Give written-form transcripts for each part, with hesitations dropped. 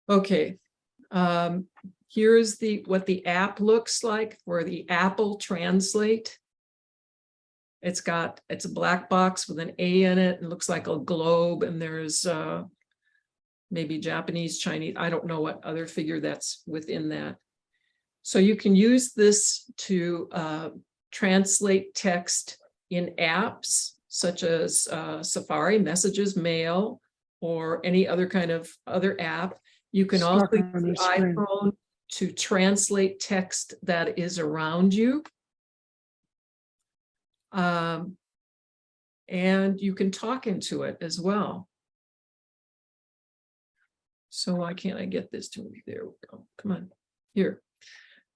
Okay. Here's what the app looks like for the Apple Translate. It's a black box with an A in it. It looks like a globe, and there's maybe Japanese, Chinese. I don't know what other figure that's within that. So you can use this to translate text in apps such as Safari, Messages, Mail, or any other kind of other app. You can also use the iPhone to translate text that is around you. And you can talk into it as well. So why can't I get this to me? There we go. Come on, here.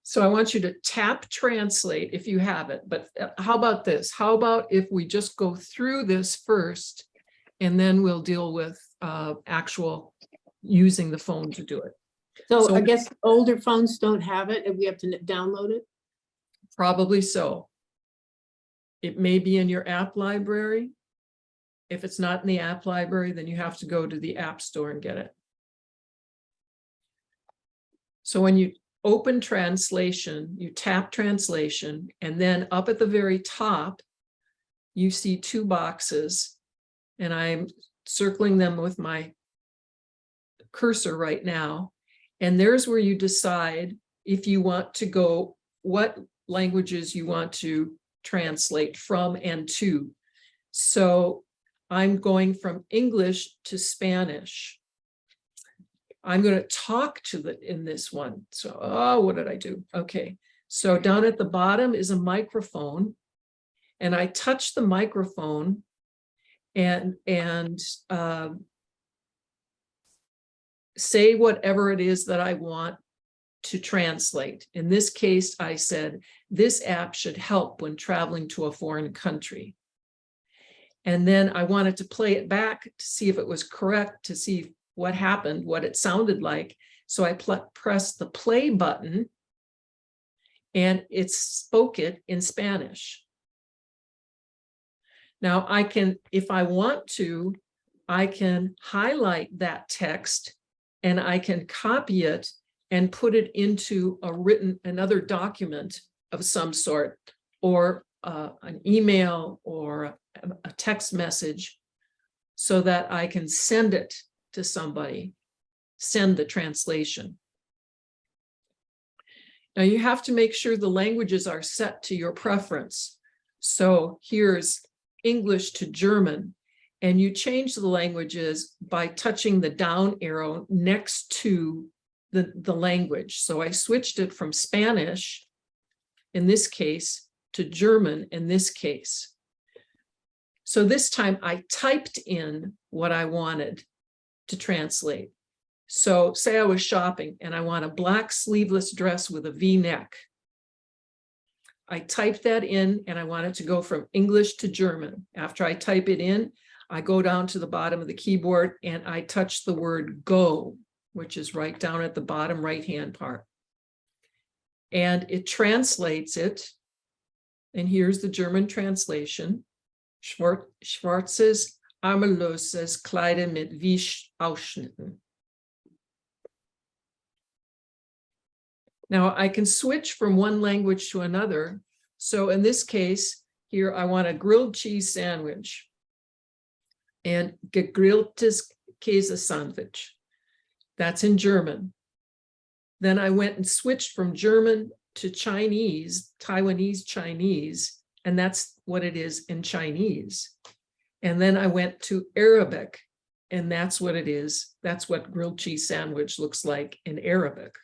So I want you to tap translate if you have it, but how about this? How about if we just go through this first, and then we'll deal with actual using the phone to do it. So I guess older phones don't have it and we have to download it? Probably so. It may be in your app library. If it's not in the app library, then you have to go to the App Store and get it. So when you open translation, you tap translation, and then up at the very top, you see two boxes, and I'm circling them with my cursor right now. And there's where you decide if you want to go, what languages you want to translate from and to. So I'm going from English to Spanish. I'm going to talk to in this one. So, oh, what did I do? Okay. So down at the bottom is a microphone, and I touch the microphone and say whatever it is that I want to translate. In this case, I said, this app should help when traveling to a foreign country. And then I wanted to play it back to see if it was correct, to see what happened, what it sounded like. So I pressed the play button, and it spoke it in Spanish. Now I can, if I want to, I can highlight that text and I can copy it and put it into another document of some sort, or an email or a text message, so that I can send it to somebody, send the translation. Now you have to make sure the languages are set to your preference. So here's English to German, and you change the languages by touching the down arrow next to the language. So I switched it from Spanish, in this case, to German in this case. So this time I typed in what I wanted to translate. So say I was shopping and I want a black sleeveless dress with a V-neck. I typed that in and I want it to go from English to German. After I type it in, I go down to the bottom of the keyboard and I touch the word go, which is right down at the bottom right-hand part. And it translates it. And here's the German translation. Schwarzes, armloses Kleider mit V-Ausschnitten. Now I can switch from one language to another. So in this case, here I want a grilled cheese sandwich and gegrilltes Käse-Sandwich. That's in German. Then I went and switched from German to Chinese, Taiwanese Chinese, and that's what it is in Chinese. And then I went to Arabic, and that's what it is. That's what grilled cheese sandwich looks like in Arabic.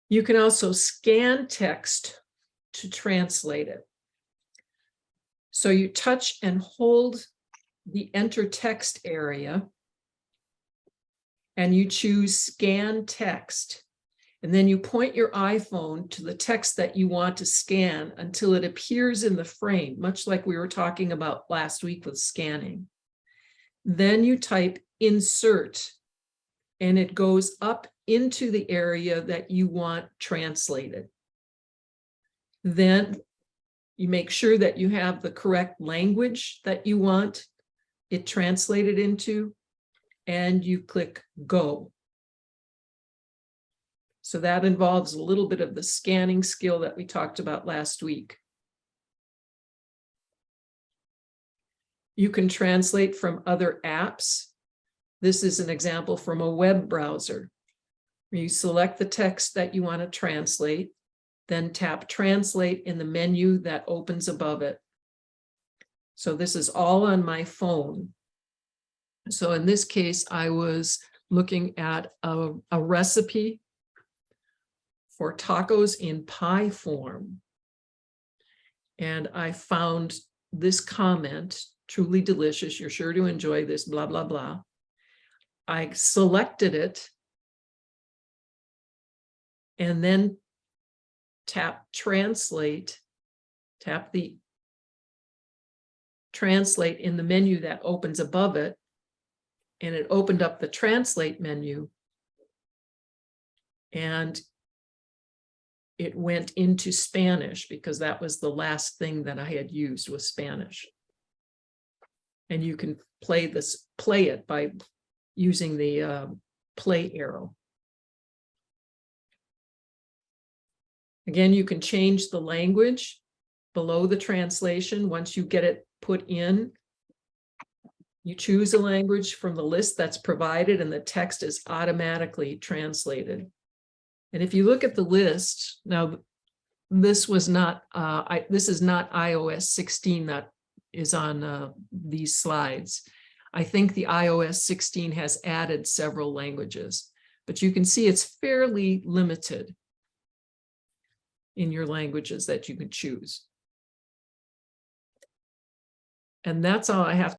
You can also scan text to translate it. So you touch and hold the enter text area, and you choose scan text. And then you point your iPhone to the text that you want to scan until it appears in the frame, much like we were talking about last week with scanning. Then you type insert, and it goes up into the area that you want translated. Then you make sure that you have the correct language that you want. it translated into, and you click go. So that involves a little bit of the scanning skill that we talked about last week. You can translate from other apps. This is an example from a web browser. You select the text that you want to translate, then tap translate in the menu that opens above it. So this is all on my phone. So in this case, I was looking at a recipe for tacos in pie form. And I found this comment, truly delicious, you're sure to enjoy this, blah, blah, blah. I selected it and then tap translate, tap the translate in the menu that opens above it, and it opened up the translate menu, and it went into Spanish because that was the last thing that I had used was Spanish. And you can play it by using the play arrow. Again, you can change the language below the translation. Once you get it put in, you choose a language from the list that's provided and the text is automatically translated. And if you look at the list, now this was not, this is not iOS 16 that is on these slides. I think the iOS 16 has added several languages, but you can see it's fairly limited in your languages that you can choose. And that's all I have